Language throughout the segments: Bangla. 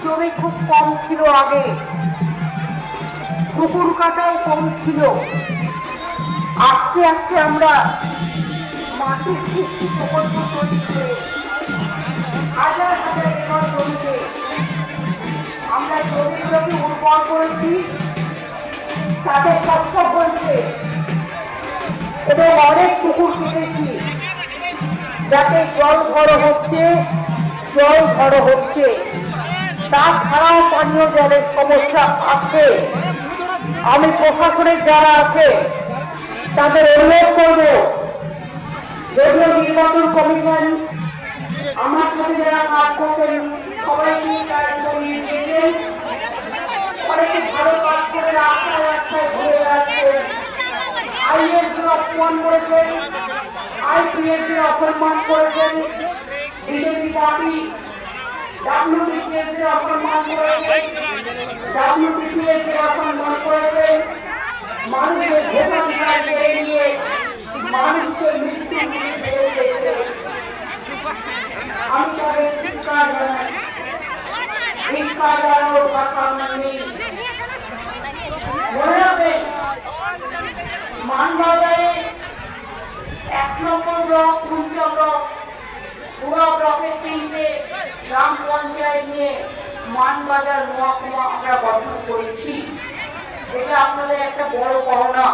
জমি খুব কম ছিল আগে, পুকুর কাটাও কম ছিল। আস্তে আস্তে আমরা মাটির কৃষি প্রকল্প তৈরি করে হাজার হাজার একর জমিতে আমরা জমিগুলোকে উর্বর করেছি, তাতে শস্য হয়েছে এবং অনেক পুকুর কেটেছি যাতে জল ভরো হচ্ছে। তাছাড়াও পানীয় জলের সমস্যা আছে। আমি প্রশাসনের যারা আছে তাদের অনুরোধ করব, যদিও নির্বাচন কমিশন আমার সাথে যারা কাজ করতেন সবাইকে অনেকে ভালো কাজ করে রাস্তায় রাস্তায় ঘুরে বেড়াচ্ছেন, আইএসকে অপমান করেছেন, আইপিএসকে অপমান করেছেন, বিজেপি পার্টি ডাব্লিউবিসিএসকে অপমান করেছেন, ডাব্লিউবিসিএসকে অপমান করেছেন, মানুষের ভোটাধিকার কেড়ে নিয়ে মানুষের মৃত্যু দিয়েছে। আমি তাদের চিৎকার জানাই, চিৎকার জানানোর কথা নেই। মনে রাখবেন, মানবাজারে 1 নম্বর ব্লক, কুঞ্জা ব্লক, পুরো ব্লকের 3টে গ্রাম পঞ্চায়েত নিয়ে মানবাজার মহকুমা আমরা গঠন করেছি। এটা আপনাদের একটা বড় পাওনা।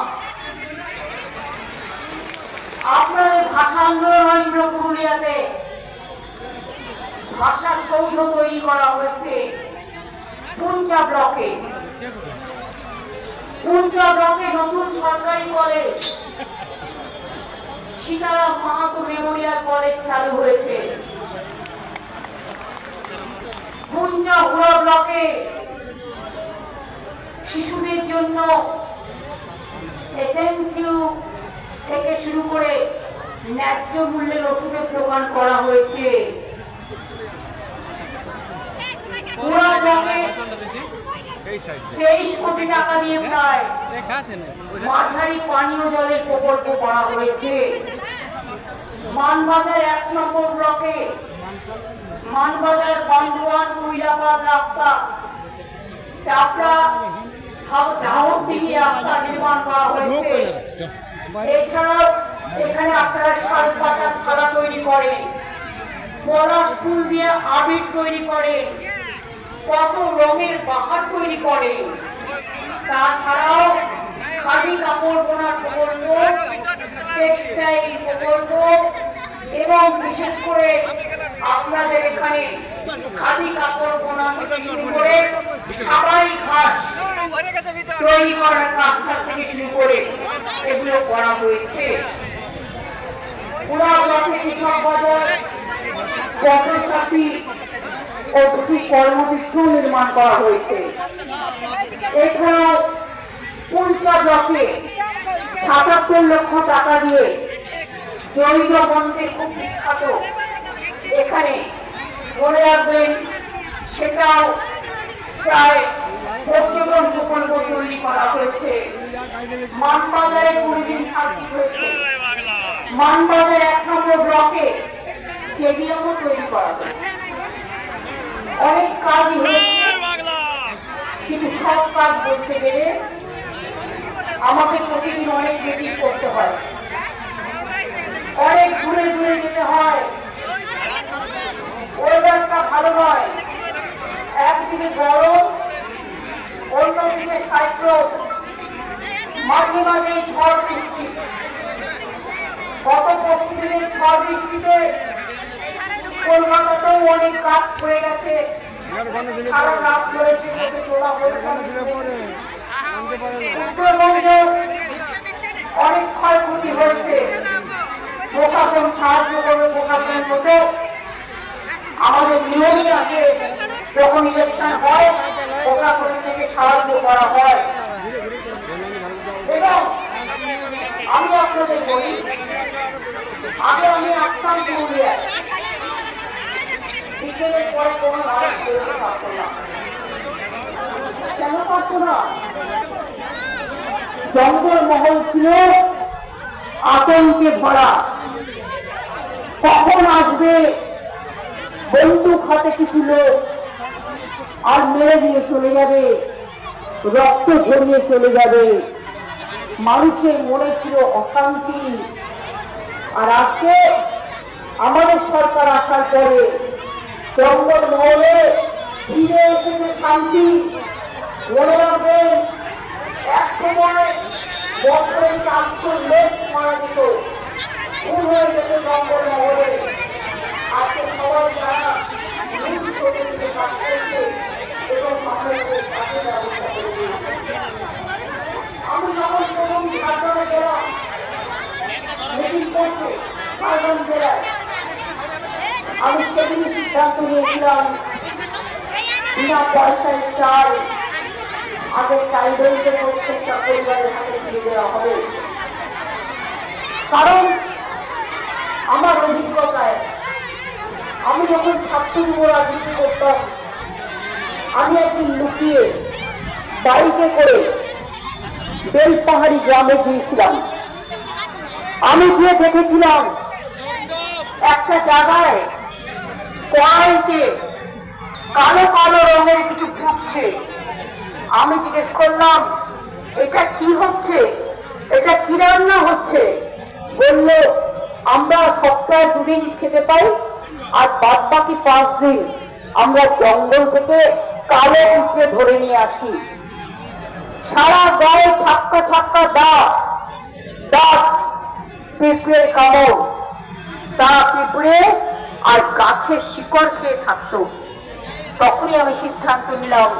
আপনাদের ভাষা আন্দোলন হয়েছিল পুরুলিয়াতে, ভাষার সৌধ তৈরি করা হয়েছে কুঞ্জা ব্লকে। কুঞ্জা ব্লকে নতুন সরকারি college Sitaram Mahato Memorial college চালু হয়েছে। কুঞ্জা হুড়া ব্লকে শিশুদের জন্য এসএনসিউ থেকে শুরু করে ন্যায্য মূল্যের ওষুধের দোকান করা হয়েছে। হুড়া ব্লকে 23 কোটি টাকা দিয়ে প্রায় মাঝারি পানীয় জলের প্রকল্প করা হয়েছে। মানবাজার 1 নম্বর ব্লকে মানবাজার বান্দোয়ান কুইলাপাড় রাস্তা, চাপড়া ধাউরদিঘি রাস্তা নির্মাণ করা হয়েছে। এছাড়াও এখানে আপনারা শালপাতা থালা তৈরি করেন, পলাশ ফুল দিয়ে আবির তৈরি করেন, কত রঙের বাহার তৈরি করেন। তাছাড়াও খাদি কাপড় বোনার প্রকল্প, টেক্সটাইল প্রকল্প এবং বিশেষ করে আপনাদের এখানে খাদি কাপড় বোনা থেকে শুরু করে সাবাই ঘাস তৈরি করার কাজ থেকে শুরু করে এগুলো করা হয়েছে। পুরা ব্লকে কৃষক বাজার, ফসল সাথী ও 2টি কর্মবিষ্ণু নির্মাণ করা হয়েছে। এছাড়াও কুঞ্জা ব্লকে ৭৭ লক্ষ টাকা দিয়ে জৈব মন্দির খুব বিখ্যাত, এখানে মনে রাখবেন সেটাও প্রায় পর্যটন প্রকল্প তৈরি করা হয়েছে। মানবাজারে 20 দিন শান্তি হয়েছে। মানবাজার 1 নম্বর ব্লকে স্টেডিয়ামও তৈরি করা হয়েছে। অনেক কাজই হয়েছে, কিন্তু সব কাজ করতে গেলে আমাকে প্রতিদিন অনেক মিটিং করতে হয়, অনেক ঘুরে ঘুরে যেতে হয়। ওয়েদারটা ভালো নয়, একদিকে গরম, অন্যদিকে সাইক্লোন, মাঝে মাঝে ঝড় বৃষ্টি। গত 25 দিনের ঝড় বৃষ্টিতে কলকাতাতেও অনেক কাজ পড়ে গেছে, সারা রাত ধরে সেগুলোকে তোলা হয়েছে। উত্তরবঙ্গে অনেক ক্ষয়ক্ষতি হয়েছে, প্রশাসন সাহায্য করবে। প্রশাসনের মতো আমাদের নিয়মই আছে, যখন ইলেকশন হয় প্রশাসন থেকে সাহায্য করা হয়। এবং আমি আপনাদের বলি, আগে আমি আসতাম পুরুলিয়ায়, বিকেলের পরে কোনো মানুষ বেরোতে পারত না। কেন পারত না? জঙ্গল মহল ছিল আতঙ্কে ভরা। কখন আসবে বন্দুক হাতে কিছু লোক, আর মেরে দিয়ে চলে যাবে, রক্ত ঝরিয়ে চলে যাবে। মানুষের মনে ছিল অশান্তি, আর আজকে আমাদের সরকার আসার পরে জঙ্গল মহলে ফিরে এসেছে শান্তি। মনে রাখবেন, এক সময় বছরে 400 লোক মারা যেত, খুন হয়ে যেত জঙ্গল মহলে। আজকে সবাই যারা এবং আমি যখন প্রথম ঝাড়গ্রামে গেলাম মিটিং করতে ঝাড়গ্রাম জেলায়, আমি সেদিন সিদ্ধান্ত নিয়েছিলাম বিনা পয়সায় চাল আগে চাইবেলকে প্রত্যেকটা পরিবারের হাতে তুলে দেওয়া হবে। কারণ আমার অভিজ্ঞতায় আমি যখন ছাত্র যুব রাজনীতি করতাম, আমি একদিন লুকিয়ে বাইকে করে বেলপাহাড়ি গ্রামে গিয়েছিলাম। আমি গিয়ে দেখেছিলাম একটা জায়গায় কড়াইতে কালো কালো রঙের কিছু ফুটছে। আমি জিজ্ঞেস করলাম, এটা কি হচ্ছে, এটা কি রান্না হচ্ছে? বলল, আমরা সপ্তাহে 2 দিন খেতে পাই, আর বাদ বাকি 5 দিন আমরা জঙ্গল থেকে কালো পিঁপড়ে ধরে নিয়ে আসি। সারা গায়ে ছাক্কা ছাক্কা দাগ, পিঁপড়ের কামড়। তা পিঁপড়ে আর গাছের শিকড় খেয়ে থাকতো। তখনই আমি সিদ্ধান্ত নিলাম,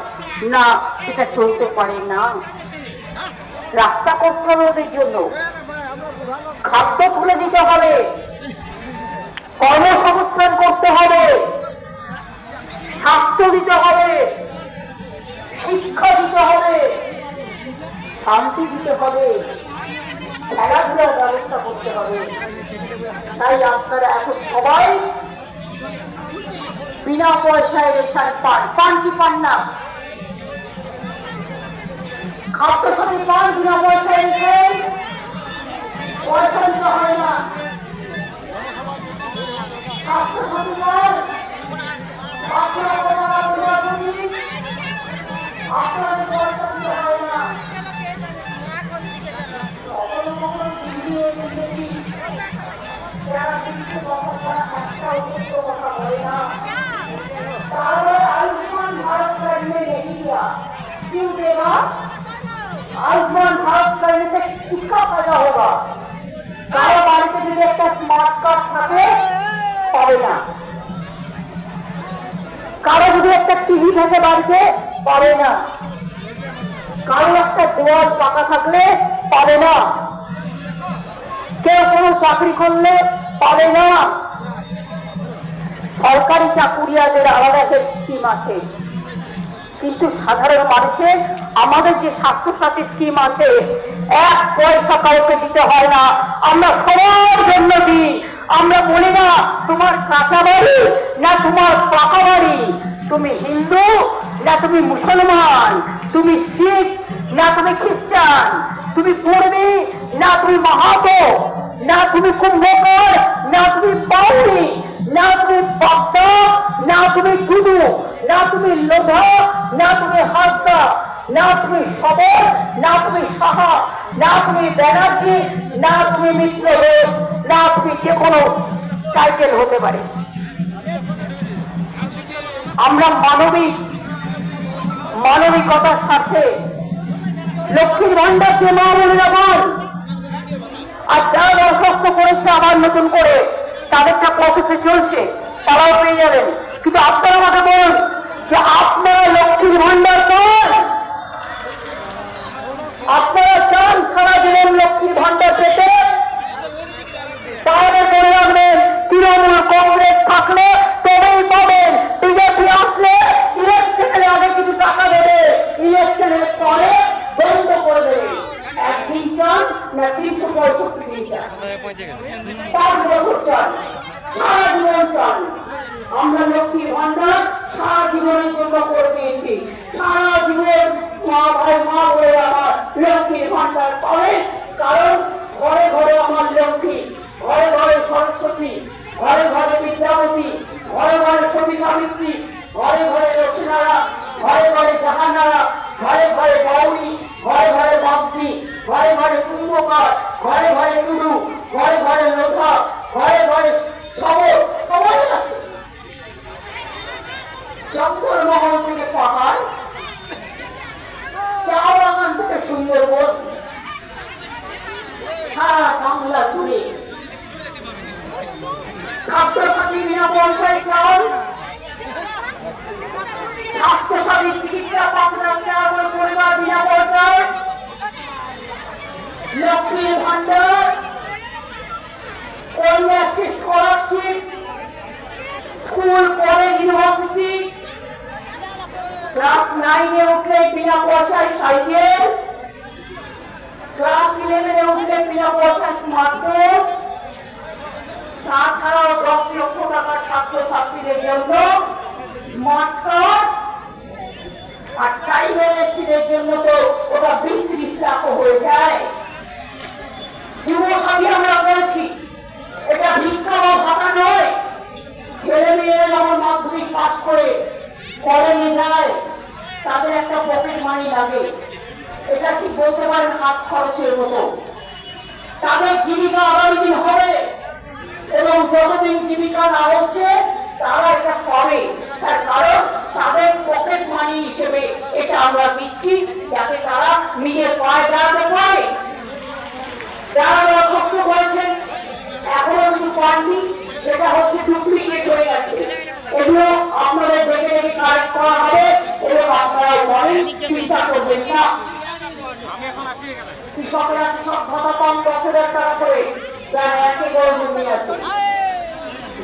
না, এটা চলতে পারে না। রাস্তা করতে হবে ওদের জন্য, খাদ্য তুলে দিতে হবে, কর্মসংস্থান করতে হবে, স্বাস্থ্য দিতে হবে, শিক্ষা দিতে হবে, শান্তি দিতে হবে, খেলাধুলার ব্যবস্থা করতে হবে। তাই আপনারা এখন সবাই বিনা পয়সায় রেশন পান কি পান না? খাদ্য সাথী পান বিনা পয়সায় রেশন, পয়সা দিতে হয় না। স্বাস্থ্য সাথী পান আপনাদের পয়সা দিতে হয় না। কখনো কখনো যারা কিছু কথা একটা উপযুক্ত কথা বলে না, তাহলে আয়ুষ্মান ভারত কার্ডে नहीं दिया, क्यों देगा? आयुष्मान भारत कार्ड से किसका फायदा होगा? কারো বাড়িতে যদি একটা স্মার্ট কার্ড থাকে পাবে না, কারো যদি একটা টিভি থাকে বাড়িতে পাবে না, কারো একটা দেওয়াল পাকা থাকলে পাবে না, কেউ কোনো চাকরি করলে পাবে না। সরকারি চাকুরিয়াদের আলাদা একটা স্কিম আছে, কিন্তু সাধারণ মানুষের আমাদের যে স্বাস্থ্য সাথী স্কিম আছে, 1 পয়সা কাউকে দিতে হয় না। আমরা সবার জন্য দিই। আমরা বলি না তোমার কাঁচা বাড়ি না তোমার পাকা বাড়ি, তুমি হিন্দু না তুমি মুসলমান, তুমি শিখ না তুমি খ্রিস্টান, তুমি পূর্বী না তুমি মাহাতো, না তুমি কুম্ভকর না তুমি বাউরি, না তুমি বাগদা না তুমি টুডু, না তুমি লোধা না তুমি হাসদা, না তুমি সবর না তুমি সাহা, না তুমি ব্যানার্জি না তুমি মিত্র ঘোষ, না তুমি যে কোনো টাইটেল হতে পারে। আমরা মানবিকতার সাথে লক্ষ্মীর ভান্ডার যে মা বোনেরা পান, আর যারা দরখাস্ত করেছে আবার নতুন করে তাদেরটা প্রসেসে চলছে, তারাও পেয়ে যাবেন। কিন্তু আপনারা আমাকে বলুন যে আপনারা লক্ষ্মীর ভান্ডার পান? আপনারা চান সারা জীবন লক্ষ্মীর ভান্ডার পেতে? তাহলে মনে রাখবেন, তৃণমূল কংগ্রেস থাকলে তবেই পাবেন। বিজেপি আসলে ইলেকশনের আগে কিছু টাকা দেবে, ইলেকশনের পরে বন্ধ করে দেবে। একদিন চান না 365 দিন চান, 5 বছর চান, সারা জীবন চান? আমরা লক্ষ্মীর ভান্ডার সারা জীবনের জন্য করে দিয়েছি। সারা জীবন মা বলে আমার লক্ষ্মীর ভান্ডার পাবে, কারণ ঘরে ঘরে আমার লক্ষ্মী, ঘরে ঘরে সরস্বতী, ঘরে ঘরে বিদ্যাপতি, ঘরে ঘরে সতী সাবিত্রী, ঘরে ঘরে লক্ষ্মীনারা উপকার, ঘরে ঘরে টুডু, ঘরে ঘরে লোধা, ঘরে ঘরে সবর, সবাই আছে। জঙ্গলমহল থেকে পাহাড়, চা বাগান থেকে সুন্দরবন, সারা বাংলা জুড়ে খাদ্যসাথী বিনা পয়সায় চাল, স্বাস্থ্যসাথী চিকিৎসা 5 লাখ টাকা করে পরিবার বিনা পয়সায়, লক্ষ্মীর ভান্ডার, Kanyashree scholarship, school college university, class 9-এ উঠলে বিনা পয়সায় সাইকেল, ক্লাস 11-এ উঠলে বিনা পয়সায় স্মার্টফোন, তাছাড়াও 10 লক্ষ টাকার ছাত্রছাত্রীদের জন্য স্মার্ট কার্ড, আর ট্রাইবেল এসসিদের জন্য তো ওটা 20-30 লাখ হয়ে যায়। যুবসাথী আমরা করেছি, এটা ভিক্ষা বা ভাতা নয়। ছেলে মেয়েরা যখন মাধ্যমিক পাস করে কলেজে যায়, তাদের একটা পকেট মানি লাগে, এটা কি বলতে পারেন হাত খরচের মতো। তাদের জীবিকা আগামী দিন হবে, এবং যতদিন জীবিকা না হচ্ছে তারা এটা পাবে, তার কারণ তাদের পকেট মানি হিসেবে এটা আমরা দিচ্ছি, যাতে তারা নিজের পায়ে দাঁড়াতে পারে। যারা দর্শক করেছেন এখনো কিছু পাননি, সেটা হচ্ছে ডুপ্লিকেট হয়ে গেছে। এগুলো আপনাদের দেখে দেখে কালেক্ট করা হবে, এবং আপনারা মনে চিন্তা করবেন না। কৃষকরা কৃষক ভাতা পান 10,000 টাকা করে, যারা 1 একর জমি আছে,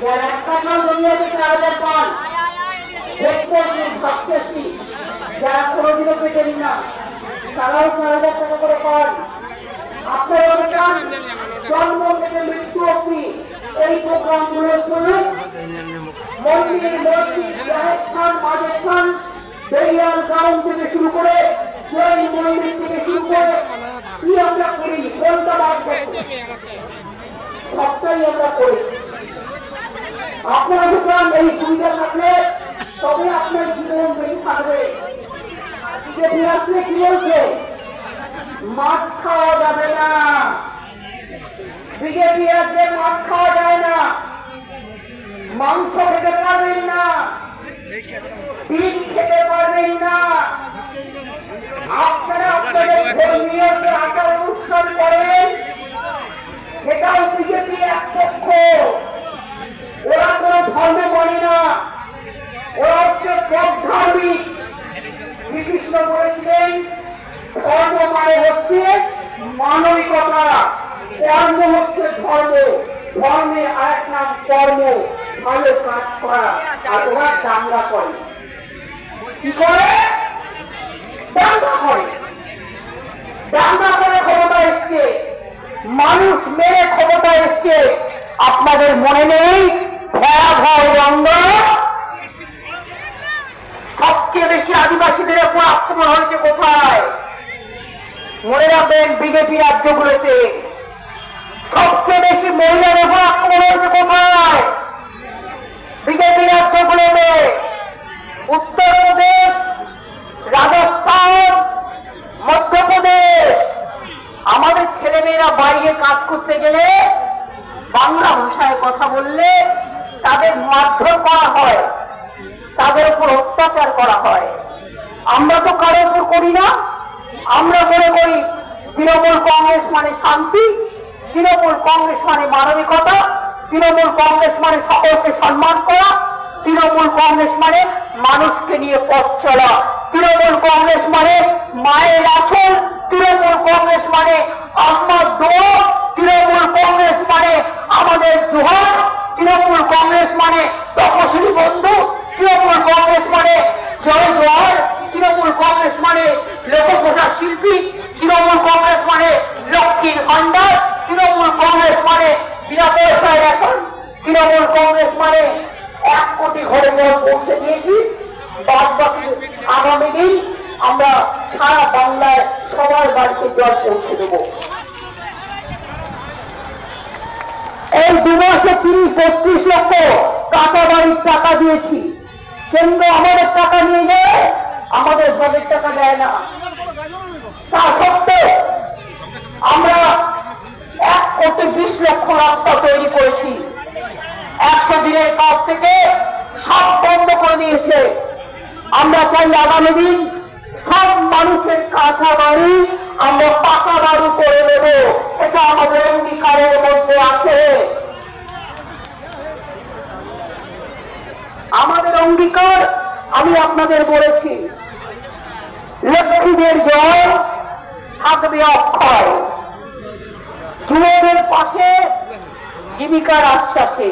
যারা 1 কাঠা জমি আছে 4,000 পান। ভাবতেছি যারা কোনোদিনও পেটেন না, তারাও 4,000 টাকা করে পান। আপনারা চান জন্ম থেকে মৃত্যু অবধি এই প্রোগ্রামগুলোর জন্য মন্দির, মসজিদ, জাহের খান, মাঝের খান, বেরিয়াল গ্রাউন্ড থেকে শুরু করে জয় মন্দির থেকে শুরু করে কি আমরা করি, কোনটা বাদ করছি, সবটাই আমরা করি। আপনারা যখন এই সুবিধা থাকলে তবে আপনার জীবন বেঁচে থাকবে। বিজেপি আসলে কি বলছে? মাছ খাওয়া যাবে না। বিজেপি আসলে মাছ খাওয়া যায় না, মাংস খেতে পারবেন না, ডিম খেতে পারবেন না। আপনারা আপনাদের ধর্মীয় যে আচার অনুষ্ঠান করেন, সেটাও বিজেপি এক পক্ষ। ওরা কোনো ধর্ম মানে না, ওরা হচ্ছে ধার্মিক। শ্রীকৃষ্ণ বলেছিলেন ধর্ম মানে হচ্ছে মানবিকতা, কর্ম হচ্ছে ধর্ম, ধর্মের আরেক নাম কর্ম, ভালো কাজ করা। আর ওরা দাঙ্গা করে, কি করে? দাঙ্গা করে, দাঙ্গা করে ক্ষমতা এসছে, মানুষ মেরে ক্ষমতা এসছে। আপনাদের মনে নেই ভয়াবহ দ্বন্দ্ব, সবচেয়ে বেশি আদিবাসীদের উপর আক্রমণ হয়েছে কোথায়? মনে রাখবেন, বিজেপি রাজ্যগুলোতে। সবচেয়ে বেশি মহিলাদের উপর আক্রমণ হয়েছে কোথায়? বিজেপি রাজ্যগুলোতে। উত্তরপ্রদেশ, রাজস্থান, মধ্যপ্রদেশ। আমাদের ছেলেমেয়েরা বাইরে কাজ করতে গেলে বাংলা ভাষায় কথা বললে তাদের মারধর করা হয়, তাদের উপর অত্যাচার করা হয়। আমরা তো কারোর উপর করি না। আমরা মনে করি তৃণমূল কংগ্রেস মানে শান্তি, তৃণমূল কংগ্রেস মানে মানবিকতা, তৃণমূল কংগ্রেস মানে সকলকে সম্মান করা, তৃণমূল কংগ্রেস মানে মানুষকে নিয়ে পথ চলা, তৃণমূল কংগ্রেস মানে মায়ের আঁচল, তৃণমূল কংগ্রেস মানে আম্মার দোয়া, তৃণমূল কংগ্রেস মানে আমাদের জোহার, তৃণমূল কংগ্রেস মানে তপশিলি বন্ধু, তৃণমূল কংগ্রেস মানে জয় জোহার, তৃণমূল কংগ্রেস মানে লোকপ্রচার শিল্পী, তৃণমূল কংগ্রেস মানে লক্ষ্মীর ভান্ডার, তৃণমূল কংগ্রেস মানে বিনা পয়সায় রেশন, তৃণমূল কংগ্রেস মানে 1 কোটি ঘরে জল পৌঁছে দিয়েছি। বাদ বাকি আগামী দিন আমরা সারা বাংলায় সবার বাড়িতে জল পৌঁছে দেব। এই 2 মাসে 30-32 লক্ষ কাঁচা বাড়ির টাকা দিয়েছি। কেন্দ্র আমাদের টাকা নিয়ে যায়, আমাদের বাজেট টাকা দেয় না। তা সত্ত্বেও আমরা 1,20,00,000 রাস্তা তৈরি করেছি। 100 দিনের কাজ থেকে সব বন্ধ করে দিয়েছে। আমরা চাই আগামী দিন সব মানুষের কাঁচা বাড়ি আমরা পাকা বাড়ি করে দেব। এটা আমাদের অঙ্গীকারের মধ্যে আছে। আমাদের অঙ্গীকার আমি আপনাদের বলেছি, লক্ষ্মীদের জল থাকবে অক্ষয়, যুবদের পাশে জীবিকার আশ্বাসে,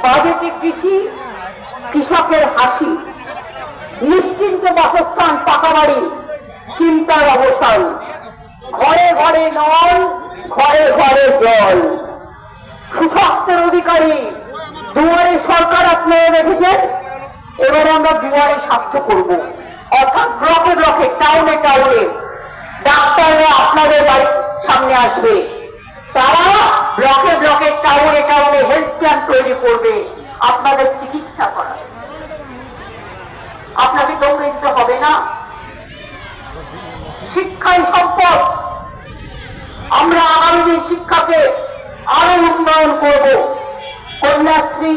বাজেটে কৃষি, কৃষকের হাসি, নিশ্চিন্ত বাসস্থান, পাকা বাড়ি, চিন্তার অবসান, ঘরে ঘরে নল, ঘরে ঘরে জল, সুস্বাস্থ্যের অধিকারী, দুয়ারে সরকার আপনারা দেখেছেন। এবার আমরা দুয়ারে স্বাস্থ্য করব, অর্থাৎ ব্লকে ব্লকে, টাউনে টাউনে ডাক্তাররা আপনাদের বাড়ির সামনে আসবে। তারা ব্লকে ব্লকে, টাউনে টাউনে হেলথ ক্যাম্প তৈরি করবে, আপনাদের চিকিৎসা করা। আপনাকে দৌড়ে দিতে হবে না। শিক্ষাই সম্পদ। আমরা আগামী দিন শিক্ষাকে আরো উন্নয়ন করব। Kanyashree,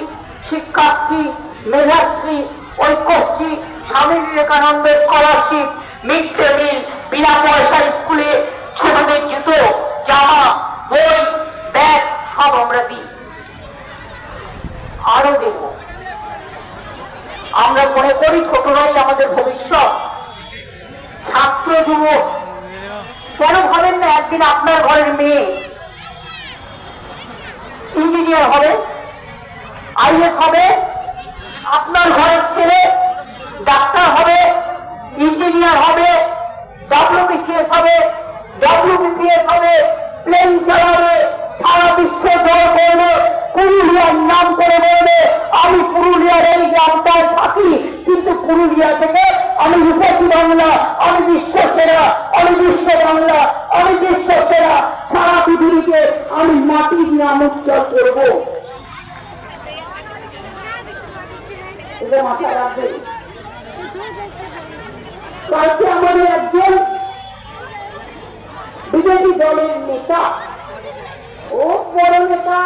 Shikshashree, Medhashree, Aikyashree, Swami Vivekananda scholarship, mid day meal, বিনা পয়সার স্কুলে ছোটদের জুতো, জামা, বই, ব্যাগ সব আমরা দিই, আরো দেব। আমরা মনে করি ছোটরাই আমাদের ভবিষ্যৎ। ছাত্র যুবক কেন ভাবেন না একদিন আপনার ঘরের মেয়ে ইঞ্জিনিয়ার হবে, আইএস হবে, আপনার ঘরের ছেলে ডাক্তার হবে, ইঞ্জিনিয়ার হবে, WBCS হবে, WBPS হবে, প্লেন চালাবে, সারা বিশ্ব জয় করবে, পুরুলিয়ার নাম করে বলবে আমি পুরুলিয়ার এই গ্রামটায় থাকি, কিন্তু পুরুলিয়া থেকে আমি রূপসী বাংলা, আমি বিশ্ব সেরা, আমি বিশ্ব বাংলা, আমি বিশ্ব সেরা, সারা পৃথিবীকে আমি মাটি দিয়ে আমোচ্চার করবো। এটা মাথায় রাখবেন। কালকে আমাদের একজন বিজেপি দলের নেতা, ও বড় নেতা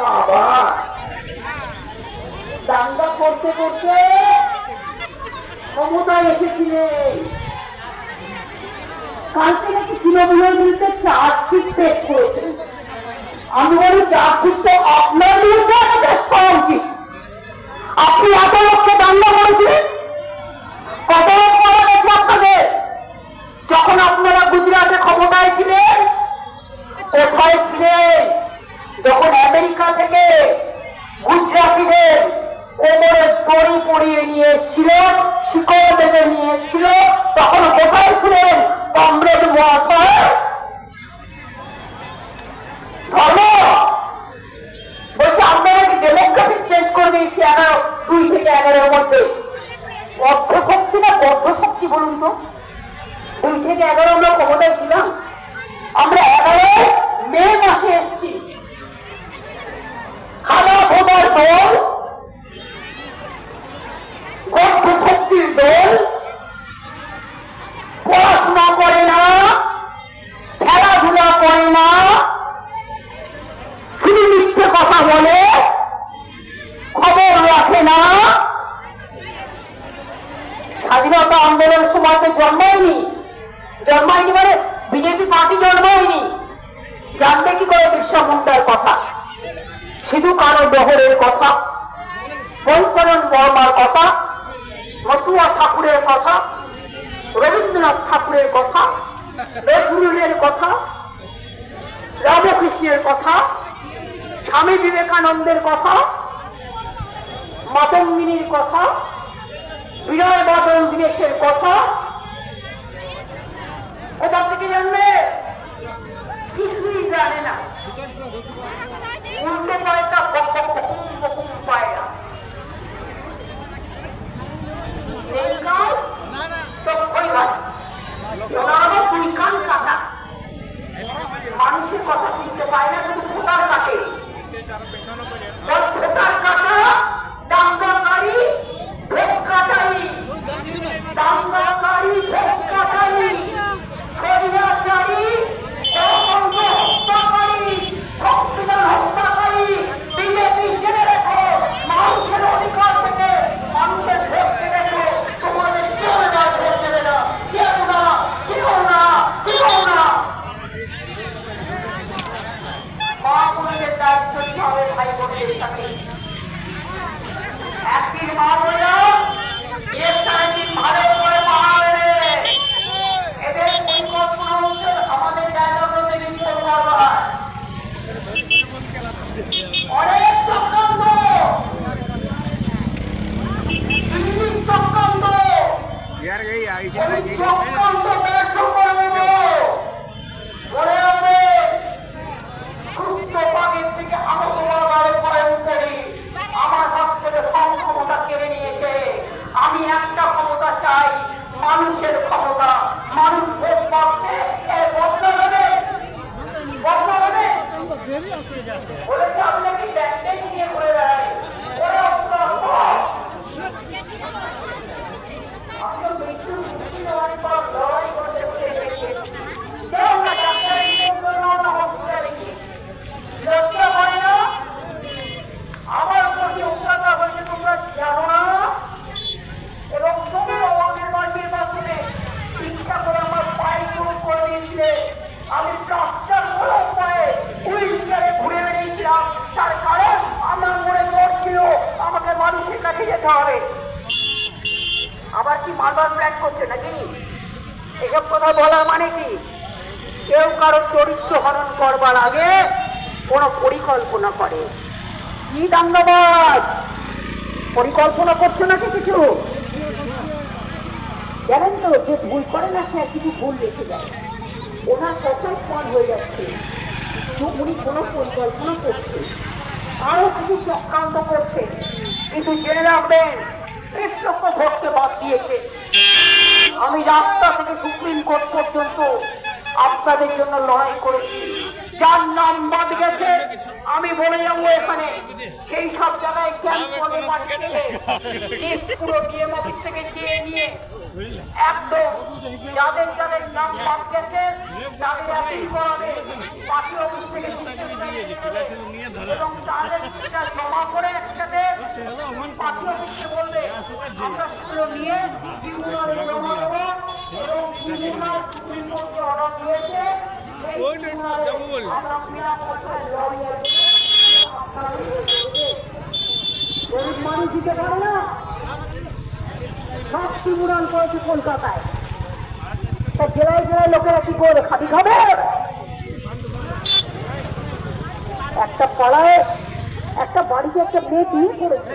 বাবা, দাঙ্গা করতে করতে ক্ষমতায় এসেছিলেন। কালকে নাকি তৃণমূলের বিরুদ্ধে চার্জশিট পেশ করেছেন। আমি বলি চার্জশিট তো আপনার বিরুদ্ধে পেশ করা উচিত। আপনি এত লোককে দাঙ্গা করেছিলেন, কত লোক মারা গেছে আপনাদের। যখন আপনারা গুজরাটে ক্ষমতায় ছিলেন, কোথায় ছিলেন? যখন আমেরিকা থেকে গুজরাটিদের কোমরে দড়ি পরিয়ে নিয়ে এসেছিল, শিকড় বেঁধে নিয়ে এসেছিল, তখন কোথায় ছিলেন কমরেড মহাশয়? ধর্ম বলছে আপনারা কি ডেমোক্রেটিক চেঞ্জ করে দিয়েছি 2 থেকে 11-এর মধ্যে। অর্ধশক্তি না বদ্ধশক্তি বলুন তো? 2 থেকে 11 আমরা ক্ষমতায় ছিলাম। আমরা 11 মে মাসে এসেছি। খালা ভোটার দল, গর্ভশক্তির দল, পড়াশোনা করে না, খেলাধুলা করে না, শুধু মিথ্যে কথা বলে, খবর রাখে না। স্বাধীনতা আন্দোলনের সময় তো জন্মায়নি মানে বিজেপি পার্টি জন্মায়নি। জানবে কি করে বিরসা মুন্ডার কথা, সিধু কানু বহরের কথা, বৈচরণ বর্মার কথা, মতুয়া ঠাকুরের কথা, রবীন্দ্রনাথ ঠাকুরের কথা, নজরুলের কথা, রামকৃষ্ণের কথা, স্বামী বিবেকানন্দের কথা, মাতঙ্গিনীর কথা, বিনয় বাদল দীনেশের কথা। কোথা থেকে জানবে? কিছুই জানে না। উল্টো পায়টা বকুম বকুম পায়রা। এই কাজ তো কই হয়? ওনারা 2 কান কাটা। মানুষের কথা শুনতে পায় না, শুধু ভোটার কাটে। ভোটার কাটা, দাঙ্গাকারী, ভোট কাটাই, চক্রান্ত ব্যর্থ করে দেব। মনে হবে সুস্থ পাখির থেকে আহত হওয়ার পরে উপরে আমার হাত থেকে সব ক্ষমতা কেড়ে নিয়েছে। আমি একটা ক্ষমতা চাই, মানুষের ক্ষমতা। মানুষ ভোট পাচ্ছে, বদলা দেবে, বদলা দেবে বলেছে। আপনি কি ব্যাংকে নিয়ে ঘুরে বেড়ায় ওরা লড়াই করতে কেউ না ডাক্তারের লজ্জা হয় না? আমার প্রতি অত্যাচার হয়েছে তোমরা জানো না? এবং তোমরা আমাদের বাড়ির মাধ্যমে চিন্তা করে আমার পায়ে শুরু করে দিয়েছিলে। আমি রাস্তার কলম পায়ে হুইলচেয়ারে ঘুরে বেরিয়েছিলাম, তার কারণ আমার মনে জোর ছিল আমাকে মানুষের কাছে যেতে হবে। আবার কি মারবার প্ল্যান করছে নাকি? এসব কথা বলার মানে কি? কেউ কারো চরিত্র হরণ করবার আগে কোনো পরিকল্পনা করে। কি দাঙ্গাবাজ পরিকল্পনা করছে নাকি কিছু? জানেন তো, যে ভুল করে না সে কিছু ভুল রেখে যায়। ওনার কথাই ফল হয়ে যাচ্ছে। উনি কোনো পরিকল্পনা করছে, আরো কিছু চক্রান্ত করছে। কিন্তু জেনে রাখবেন, কৃষ্ণকে ভোটকে বাদ দিয়েছে। আমি রাস্তা থেকে সুপ্রিম কোর্ট পর্যন্ত আপনাদের জন্য লড়াই করেছি। যার নাম বাদ গেছে আমি বলে যাবো এখানে, সেই সব জায়গায় ক্যাম্প করে পাঠিয়ে পুরো ডিএম অফিস থেকে চেয়ে নিয়ে একদম যাদের যাদের নাম বাদ গেছে তাদের অ্যাপিল করাবে, পার্টি অফিস থেকে এবং তাদের জমা করে একসাথে পার্টি অফিসকে বলবে আমরা সেগুলো নিয়ে ট্রিবিউনালে জমা দেবো। এবং ট্রিবিউনাল সুপ্রিম কোর্টে অর্ডার দিয়েছে আমরা গরিব মানুষ দিতে পারে না। সব ট্রিবিউনাল করেছে কলকাতায়, তা জেলায় জেলায় লোকেরা কি করে খাবি খাবে? একটা পাড়ায় একটা বাড়িতে একটা মেয়ে বিয়ে করেছে,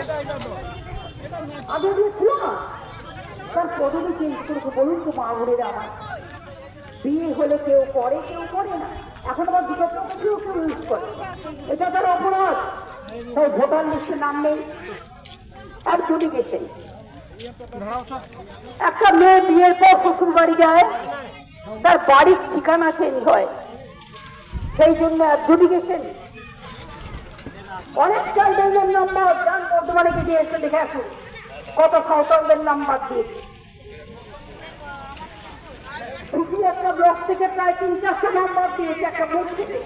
আগে বিয়ে ছিল না, তার পদবি চেঞ্জ করেছে। বলুন তো মা বোনেরা আমার, বিয়ে হলে কেউ করে কেউ করে না। এখন আবার দুটো কেউ কেউ ইউজ করে, এটা তার অপরাধ। তাই ভোটার লিস্টে নাম নেই। অ্যাডজুডিকেশন, একটা মেয়ে বিয়ের পর শ্বশুর বাড়ি যায়, তার বাড়ির ঠিকানা চেঞ্জ হয়, সেই জন্য অ্যাডজুডিকেশন। অনেক চাইল্ডের নাম্বার যান বর্তমানে গিয়ে এসে দেখে আসুন কত সাঁওতালদের নাম্বার দিয়েছে। শুধু একটা ব্লক থেকে প্রায় 3-400 নাম্বার দিয়েছে একটা বুথ থেকে।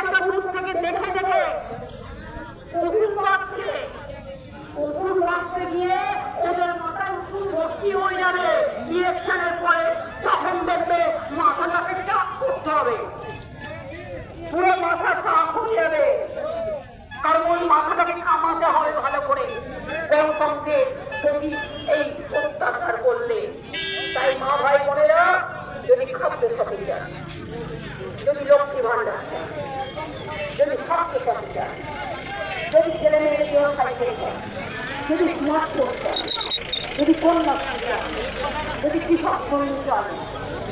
একটা বুথ থেকে দেখে দেখে ওগুলো রাখছে, ওগুলো রাখতে গিয়ে ওদের মাথায় উঠুন ভর্তি হয়ে যাবে ইলেকশনের পরে। তখন দেখবে মাথাটাকে চাপ করতে হবে, পুরো মাথা চাপ হয়ে যাবে। কারণ ওই মাথাটাকে কামাতে হবে ভালো করে গণতন্ত্রের প্রতি এই অত্যাচার করলে। তাই মা ভাই বোনেরা, যদি খাদ্য সাথী চান, যদি লক্ষ্মী ভান্ডার চান, যদি স্বাস্থ্য সাথী চান, যদি ছেলে মেয়েদের জন্য সাইকেল চান, যদি স্মার্টফোন চান, যদি কন্যাশ্রী চান, যদি কৃষক শ্রমিক চান,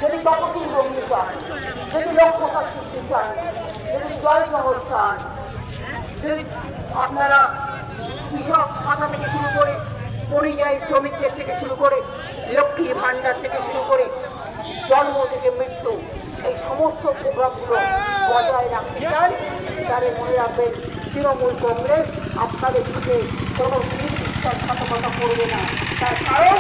যদি তপশিল ভূমি চান, যদি লক্ষ্যতা সৃষ্টি চান, যদি জল জগৎ চান, যদি আপনারা কৃষক ভাতা থেকে শুরু করে পরিযায়ী শ্রমিকদের থেকে শুরু করে লক্ষ্মী ভান্ডার থেকে শুরু করে জন্ম থেকে মৃত্যু, এই সমস্ত প্রোগ্রামগুলো বজায় রাখতে চান, তাহলে মনে রাখবেন তৃণমূল কংগ্রেস আপনাদের সাথে কোনো বিশ্বাসঘাতকতা করবে না। তার কারণ